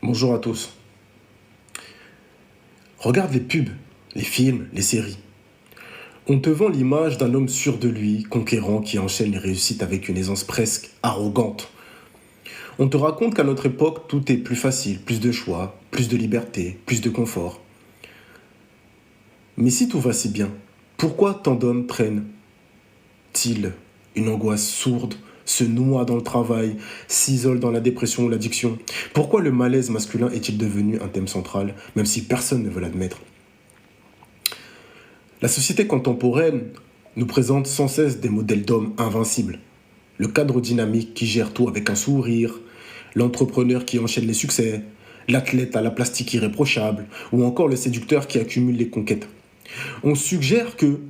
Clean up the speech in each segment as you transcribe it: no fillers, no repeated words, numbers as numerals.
Bonjour à tous. Regarde les pubs, les films, les séries. On te vend l'image d'un homme sûr de lui, conquérant, qui enchaîne les réussites avec une aisance presque arrogante. On te raconte qu'à notre époque, tout est plus facile, plus de choix, plus de liberté, plus de confort. Mais si tout va si bien, pourquoi tant d'hommes prennent-ils une angoisse sourde, se noient dans le travail, s'isolent dans la dépression ou l'addiction? Pourquoi le malaise masculin est-il devenu un thème central, même si personne ne veut l'admettre? La société contemporaine nous présente sans cesse des modèles d'hommes invincibles. Le cadre dynamique qui gère tout avec un sourire, l'entrepreneur qui enchaîne les succès, l'athlète à la plastique irréprochable, ou encore le séducteur qui accumule les conquêtes. On suggère que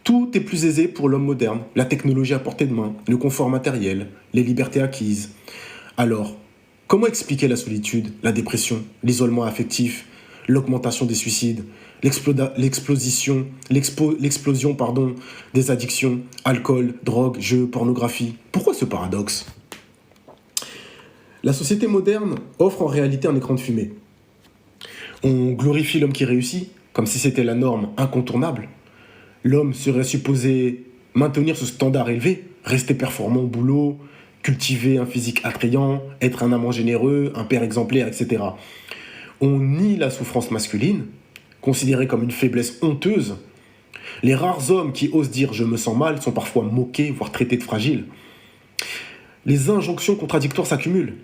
tout est plus aisé pour l'homme moderne, la technologie à portée de main, le confort matériel, les libertés acquises. Alors, comment expliquer la solitude, la dépression, l'isolement affectif, l'augmentation des suicides, l'explosion des addictions, alcool, drogue, jeux, pornographie? Pourquoi ce paradoxe? La société moderne offre en réalité un écran de fumée. On glorifie l'homme qui réussit, comme si c'était la norme incontournable. L'homme serait supposé maintenir ce standard élevé, rester performant au boulot, cultiver un physique attrayant, être un amant généreux, un père exemplaire, etc. On nie la souffrance masculine, considérée comme une faiblesse honteuse. Les rares hommes qui osent dire « je me sens mal » sont parfois moqués, voire traités de fragiles. Les injonctions contradictoires s'accumulent.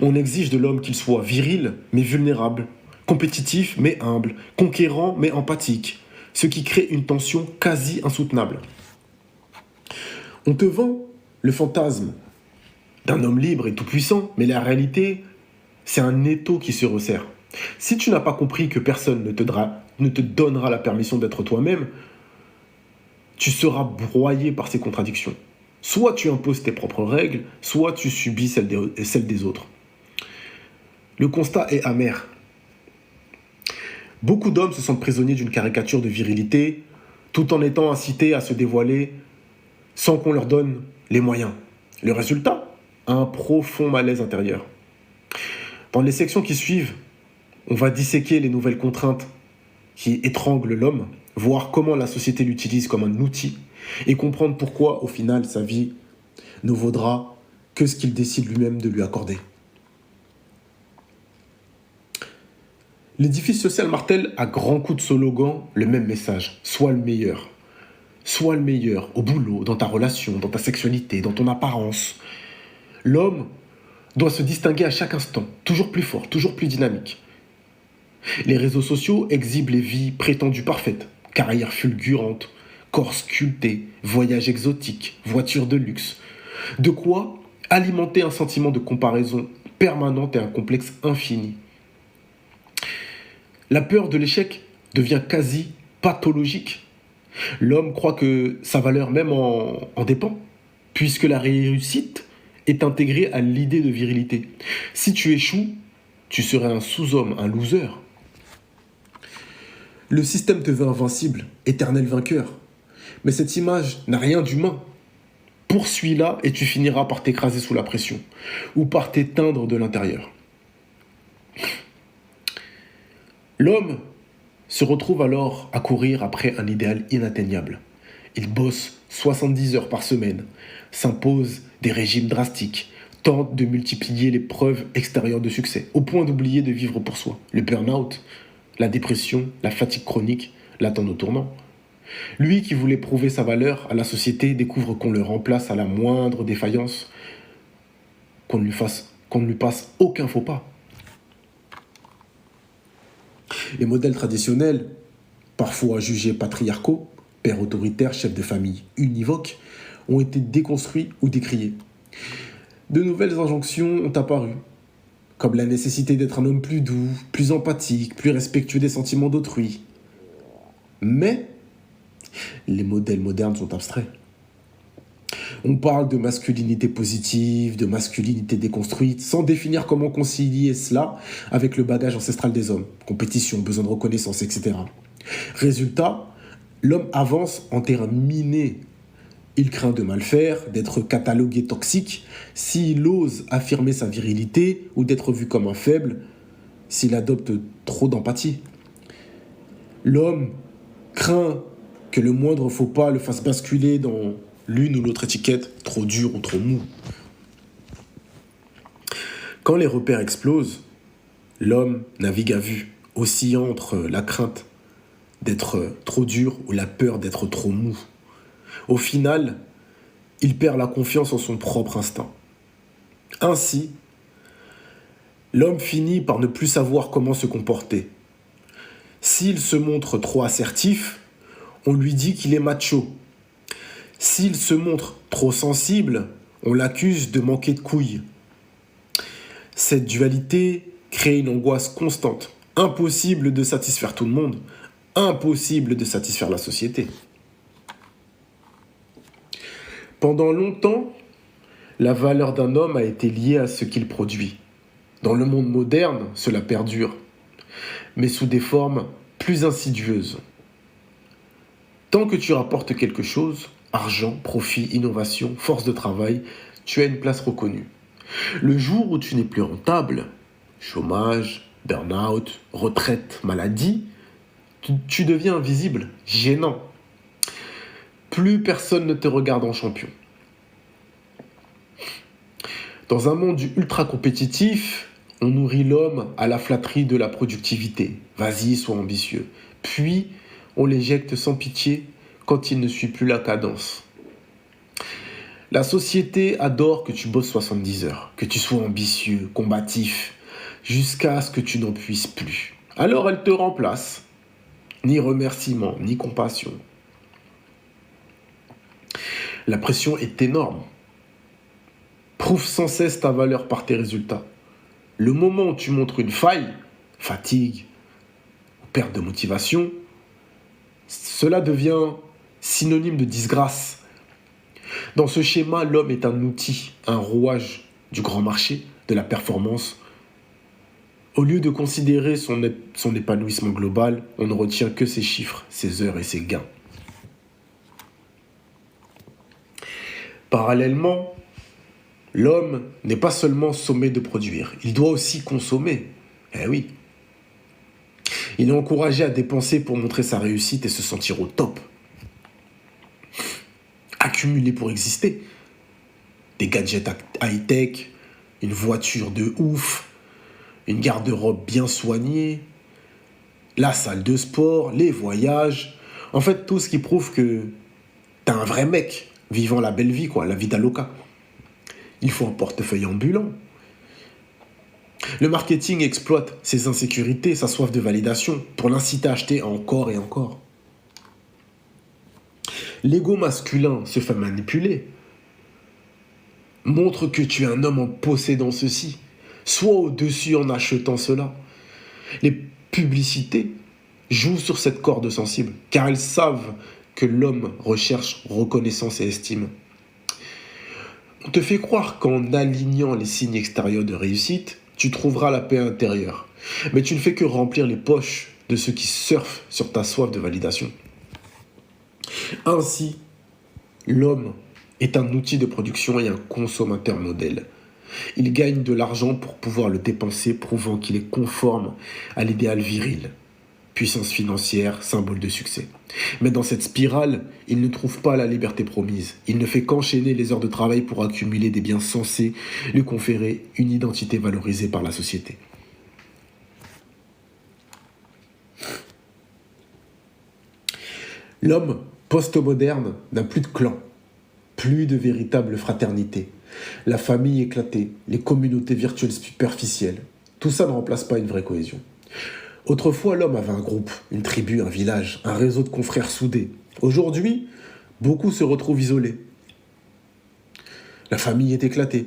On exige de l'homme qu'il soit viril, mais vulnérable, compétitif, mais humble, conquérant, mais empathique, ce qui crée une tension quasi insoutenable. On te vend le fantasme d'un homme libre et tout-puissant, mais la réalité, c'est un étau qui se resserre. Si tu n'as pas compris que personne ne te donnera la permission d'être toi-même, tu seras broyé par ces contradictions. Soit tu imposes tes propres règles, soit tu subis celles des autres. Le constat est amer. Beaucoup d'hommes se sentent prisonniers d'une caricature de virilité, tout en étant incités à se dévoiler sans qu'on leur donne les moyens. Le résultat? Un profond malaise intérieur. Dans les sections qui suivent, on va disséquer les nouvelles contraintes qui étranglent l'homme, voir comment la société l'utilise comme un outil et comprendre pourquoi, au final, sa vie ne vaudra que ce qu'il décide lui-même de lui accorder. L'édifice social martèle à grands coups de slogan le même message. Sois le meilleur. Sois le meilleur au boulot, dans ta relation, dans ta sexualité, dans ton apparence. L'homme doit se distinguer à chaque instant, toujours plus fort, toujours plus dynamique. Les réseaux sociaux exhibent les vies prétendues parfaites, carrières fulgurantes, corps sculptés, voyages exotiques, voitures de luxe. De quoi alimenter un sentiment de comparaison permanente et un complexe infini. La peur de l'échec devient quasi pathologique. L'homme croit que sa valeur même en dépend, puisque la réussite est intégrée à l'idée de virilité. Si tu échoues, tu serais un sous-homme, un loser. Le système te veut invincible, éternel vainqueur. Mais cette image n'a rien d'humain. Poursuis-la et tu finiras par t'écraser sous la pression, ou par t'éteindre de l'intérieur. L'homme se retrouve alors à courir après un idéal inatteignable. Il bosse 70 heures par semaine, s'impose des régimes drastiques, tente de multiplier les preuves extérieures de succès, au point d'oublier de vivre pour soi. Le burn-out, la dépression, la fatigue chronique l'attendent au tournant. Lui qui voulait prouver sa valeur à la société découvre qu'on le remplace à la moindre défaillance, qu'on ne lui passe aucun faux pas. Les modèles traditionnels, parfois jugés patriarcaux, pères autoritaires, chefs de famille univoques, ont été déconstruits ou décriés. De nouvelles injonctions ont apparu, comme la nécessité d'être un homme plus doux, plus empathique, plus respectueux des sentiments d'autrui. Mais les modèles modernes sont abstraits. On parle de masculinité positive, de masculinité déconstruite, sans définir comment concilier cela avec le bagage ancestral des hommes, compétition, besoin de reconnaissance, etc. Résultat, l'homme avance en terrain miné Il craint de mal faire, d'être catalogué toxique, s'il ose affirmer sa virilité ou d'être vu comme un faible, s'il adopte trop d'empathie. L'homme craint que le moindre faux pas le fasse basculer dans l'une ou l'autre étiquette, trop dur ou trop mou. Quand les repères explosent, l'homme navigue à vue, oscillant entre la crainte d'être trop dur ou la peur d'être trop mou. Au final, il perd la confiance en son propre instinct. Ainsi, l'homme finit par ne plus savoir comment se comporter. S'il se montre trop assertif, on lui dit qu'il est macho. S'il se montre trop sensible, on l'accuse de manquer de couilles. Cette dualité crée une angoisse constante. Impossible de satisfaire tout le monde, impossible de satisfaire la société. Pendant longtemps, la valeur d'un homme a été liée à ce qu'il produit. Dans le monde moderne, cela perdure, mais sous des formes plus insidieuses. Tant que tu rapportes quelque chose, argent, profit, innovation, force de travail, tu as une place reconnue. Le jour où tu n'es plus rentable, chômage, burn-out, retraite, maladie, tu deviens invisible, gênant. Plus personne ne te regarde en champion. Dans un monde ultra compétitif, on nourrit l'homme à la flatterie de la productivité. Vas-y, sois ambitieux. Puis, on l'éjecte sans pitié quand il ne suit plus la cadence. La société adore que tu bosses 70 heures, que tu sois ambitieux, combatif, jusqu'à ce que tu n'en puisses plus. Alors elle te remplace. Ni remerciement, ni compassion. La pression est énorme. Prouve sans cesse ta valeur par tes résultats. Le moment où tu montres une faille, fatigue, perte de motivation, cela devient synonyme de disgrâce. Dans ce schéma, l'homme est un outil, un rouage du grand marché, de la performance. Au lieu de considérer son épanouissement global, on ne retient que ses chiffres, ses heures et ses gains. Parallèlement, l'homme n'est pas seulement sommé de produire, il doit aussi consommer. Eh oui. Il est encouragé à dépenser pour montrer sa réussite et se sentir au top. Accumuler pour exister. Des gadgets high-tech, une voiture de ouf, une garde-robe bien soignée, la salle de sport, les voyages. En fait, tout ce qui prouve que t'es un vrai mec vivant la belle vie, quoi, la vida loca. Il faut un portefeuille ambulant. Le marketing exploite ses insécurités, sa soif de validation, pour l'inciter à acheter encore et encore. L'ego masculin se fait manipuler. Montre que tu es un homme en possédant ceci. Sois au-dessus en achetant cela. Les publicités jouent sur cette corde sensible, car elles savent que l'homme recherche reconnaissance et estime. On te fait croire qu'en alignant les signes extérieurs de réussite, tu trouveras la paix intérieure. Mais tu ne fais que remplir les poches de ceux qui surfent sur ta soif de validation. Ainsi, l'homme est un outil de production et un consommateur modèle. Il gagne de l'argent pour pouvoir le dépenser, prouvant qu'il est conforme à l'idéal viril. Puissance financière, symbole de succès. Mais dans cette spirale, il ne trouve pas la liberté promise. Il ne fait qu'enchaîner les heures de travail pour accumuler des biens censés lui conférer une identité valorisée par la société. L'homme post-moderne n'a plus de clan, plus de véritable fraternité. La famille éclatée, les communautés virtuelles superficielles, tout ça ne remplace pas une vraie cohésion. Autrefois, l'homme avait un groupe, une tribu, un village, un réseau de confrères soudés. Aujourd'hui, beaucoup se retrouvent isolés. La famille est éclatée.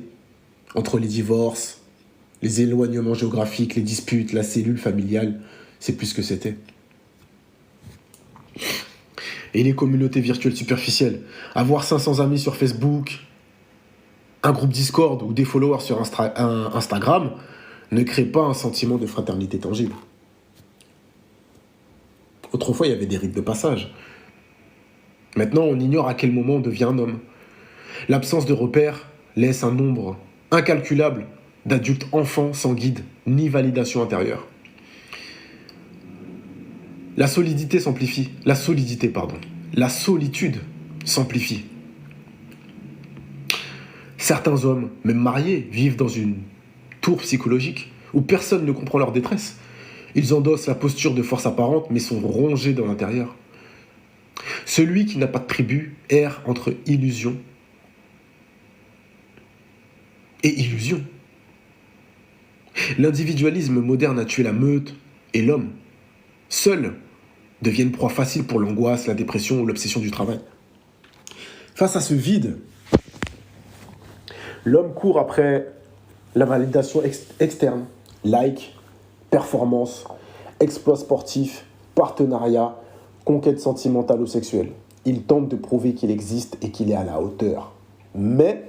Entre les divorces, les éloignements géographiques, les disputes, la cellule familiale, c'est plus ce que c'était. Et les communautés virtuelles superficielles. Avoir 500 amis sur Facebook, un groupe Discord ou des followers sur Instagram ne crée pas un sentiment de fraternité tangible. Autrefois, il y avait des rites de passage. Maintenant, on ignore à quel moment on devient un homme. L'absence de repères laisse un nombre incalculable d'adultes enfants sans guide ni validation intérieure. La solidité s'amplifie. La solitude s'amplifie. Certains hommes, même mariés, vivent dans une tour psychologique où personne ne comprend leur détresse. Ils endossent la posture de force apparente mais sont rongés dans l'intérieur. Celui qui n'a pas de tribu erre entre illusion et illusion. L'individualisme moderne a tué la meute et l'homme. Seuls deviennent proie facile pour l'angoisse, la dépression ou l'obsession du travail. Face à ce vide, l'homme court après la validation externe, like, performance, exploit sportif, partenariat, conquête sentimentale ou sexuelle. Il tente de prouver qu'il existe et qu'il est à la hauteur. Mais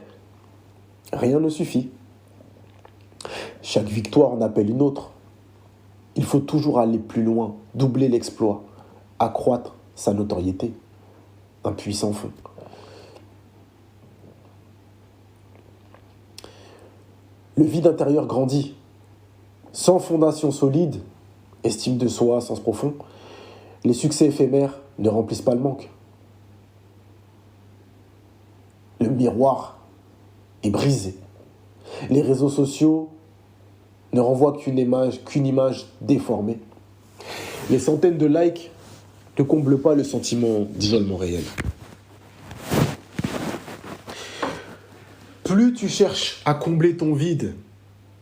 rien ne suffit. Chaque victoire en appelle une autre. Il faut toujours aller plus loin, doubler l'exploit, accroître sa notoriété. Un puissant fond. Le vide intérieur grandit. Sans fondation solide, estime de soi, sens profond, les succès éphémères ne remplissent pas le manque. Le miroir est brisé. Les réseaux sociaux ne renvoient qu'une image déformée. Les centaines de likes ne comblent pas le sentiment d'isolement réel. Plus tu cherches à combler ton vide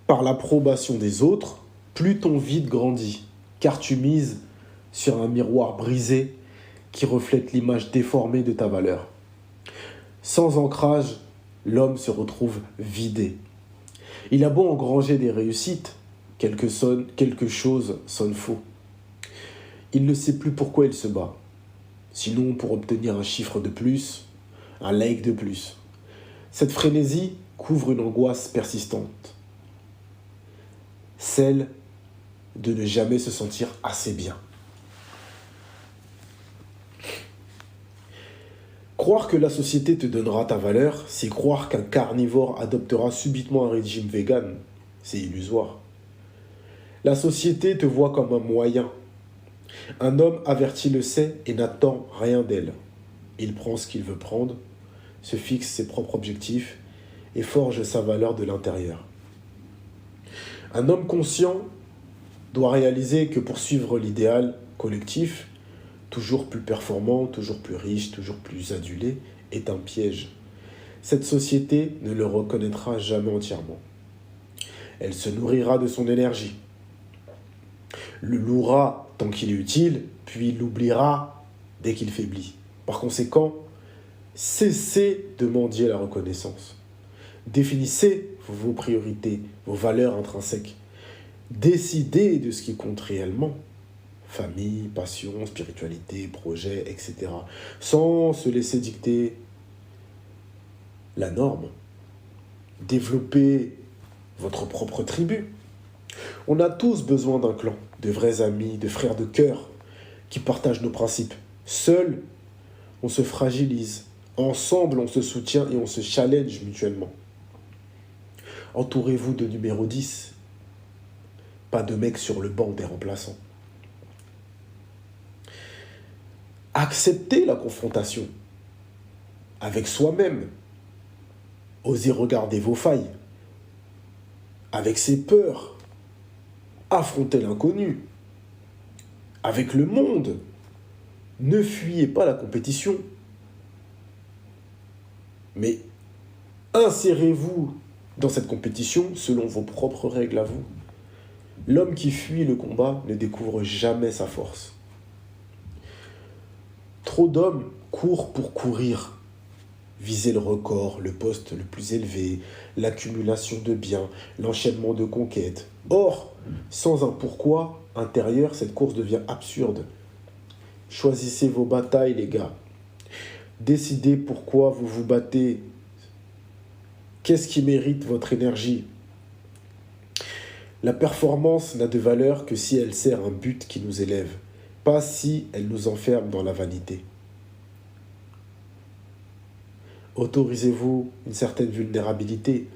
par l'approbation des autres, plus ton vide grandit, car tu mises sur un miroir brisé qui reflète l'image déformée de ta valeur. Sans ancrage, l'homme se retrouve vidé. Il a beau engranger des réussites, quelque chose sonne faux. Il ne sait plus pourquoi il se bat. Sinon pour obtenir un chiffre de plus, un like de plus. Cette frénésie couvre une angoisse persistante. Celle de ne jamais se sentir assez bien. Croire que la société te donnera ta valeur, c'est croire qu'un carnivore adoptera subitement un régime vegan. C'est illusoire. La société te voit comme un moyen. Un homme averti le sait et n'attend rien d'elle. Il prend ce qu'il veut prendre, se fixe ses propres objectifs et forge sa valeur de l'intérieur. Un homme conscient doit réaliser que pour suivre l'idéal collectif, toujours plus performant, toujours plus riche, toujours plus adulé, est un piège. Cette société ne le reconnaîtra jamais entièrement. Elle se nourrira de son énergie, le louera tant qu'il est utile, puis l'oubliera dès qu'il faiblit. Par conséquent, cessez de mendier la reconnaissance. Définissez vos priorités, vos valeurs intrinsèques. Décidez de ce qui compte réellement. Famille, passion, spiritualité, projet, etc. Sans se laisser dicter la norme. Développez votre propre tribu. On a tous besoin d'un clan, de vrais amis, de frères de cœur qui partagent nos principes. Seul, on se fragilise. Ensemble, on se soutient et on se challenge mutuellement. Entourez-vous de numéro 10. Pas de mecs sur le banc des remplaçants. Acceptez la confrontation avec soi-même. Osez regarder vos failles. Avec ses peurs. Affrontez l'inconnu. Avec le monde. Ne fuyez pas la compétition. Mais insérez-vous dans cette compétition selon vos propres règles à vous. L'homme qui fuit le combat ne découvre jamais sa force. Trop d'hommes courent pour courir. Viser le record, le poste le plus élevé, l'accumulation de biens, l'enchaînement de conquêtes. Or, sans un pourquoi intérieur, cette course devient absurde. Choisissez vos batailles, les gars. Décidez pourquoi vous vous battez. Qu'est-ce qui mérite votre énergie? La performance n'a de valeur que si elle sert un but qui nous élève, pas si elle nous enferme dans la vanité. Autorisez-vous une certaine vulnérabilité.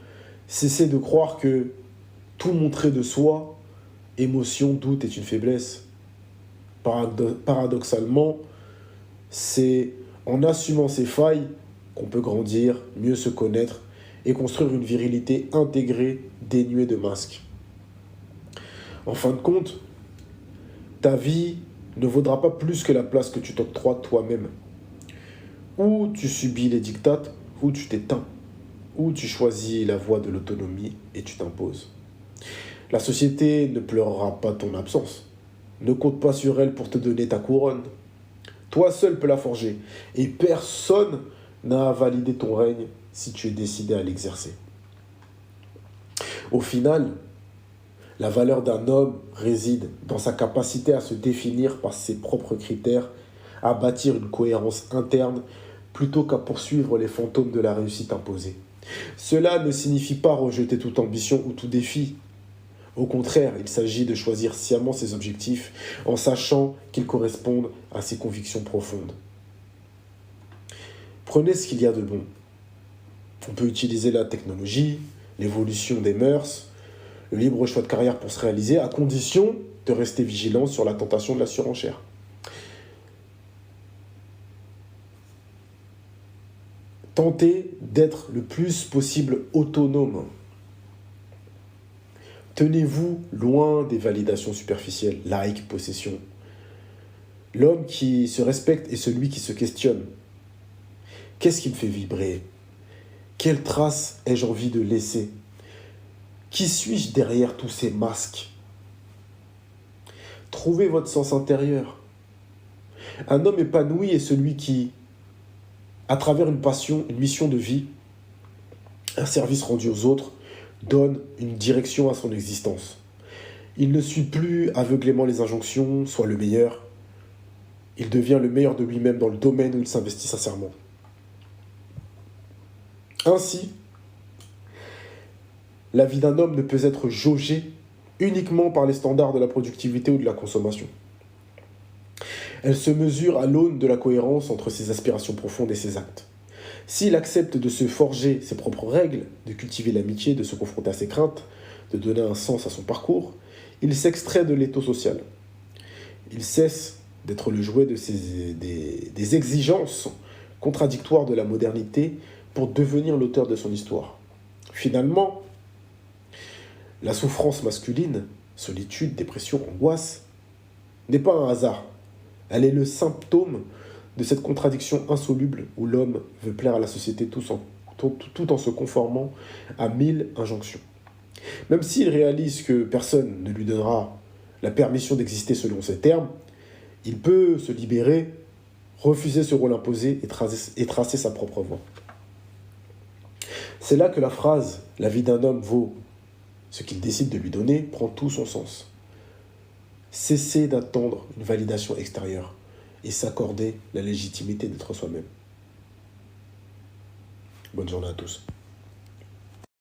Cessez de croire que tout montrer de soi, émotion, doute est une faiblesse. Paradoxalement, c'est en assumant ses failles qu'on peut grandir, mieux se connaître et construire une virilité intégrée, dénuée de masques. En fin de compte, ta vie ne vaudra pas plus que la place que tu t'octroies toi-même. Ou tu subis les dictates, ou tu t'éteins, ou tu choisis la voie de l'autonomie et tu t'imposes. La société ne pleurera pas ton absence. Ne compte pas sur elle pour te donner ta couronne. Toi seul peux la forger, et personne n'a à valider ton règne si tu es décidé à l'exercer. Au final, la valeur d'un homme réside dans sa capacité à se définir par ses propres critères, à bâtir une cohérence interne plutôt qu'à poursuivre les fantômes de la réussite imposée. Cela ne signifie pas rejeter toute ambition ou tout défi. Au contraire, il s'agit de choisir sciemment ses objectifs en sachant qu'ils correspondent à ses convictions profondes. Prenez ce qu'il y a de bon. On peut utiliser la technologie, l'évolution des mœurs, le libre choix de carrière pour se réaliser, à condition de rester vigilant sur la tentation de la surenchère. Tentez d'être le plus possible autonome. Tenez-vous loin des validations superficielles, like, possession. L'homme qui se respecte est celui qui se questionne. Qu'est-ce qui me fait vibrer? Quelle trace ai-je envie de laisser? Qui suis-je derrière tous ces masques? Trouvez votre sens intérieur. Un homme épanoui est celui qui, à travers une passion, une mission de vie, un service rendu aux autres, donne une direction à son existence. Il ne suit plus aveuglément les injonctions, soit le meilleur. Il devient le meilleur de lui-même dans le domaine où il s'investit sincèrement. Ainsi, la vie d'un homme ne peut être jaugée uniquement par les standards de la productivité ou de la consommation. Elle se mesure à l'aune de la cohérence entre ses aspirations profondes et ses actes. S'il accepte de se forger ses propres règles, de cultiver l'amitié, de se confronter à ses craintes, de donner un sens à son parcours, il s'extrait de l'étau social. Il cesse d'être le jouet des exigences contradictoires de la modernité pour devenir l'auteur de son histoire. Finalement, la souffrance masculine, solitude, dépression, angoisse, n'est pas un hasard. Elle est le symptôme de cette contradiction insoluble où l'homme veut plaire à la société tout en se conformant à 1000 injonctions. Même s'il réalise que personne ne lui donnera la permission d'exister selon ses termes, il peut se libérer, refuser ce rôle imposé et tracer sa propre voie. C'est là que la phrase « La vie d'un homme vaut ce qu'il décide de lui donner » prend tout son sens. Cesser d'attendre une validation extérieure et s'accorder la légitimité d'être soi-même. Bonne journée à tous.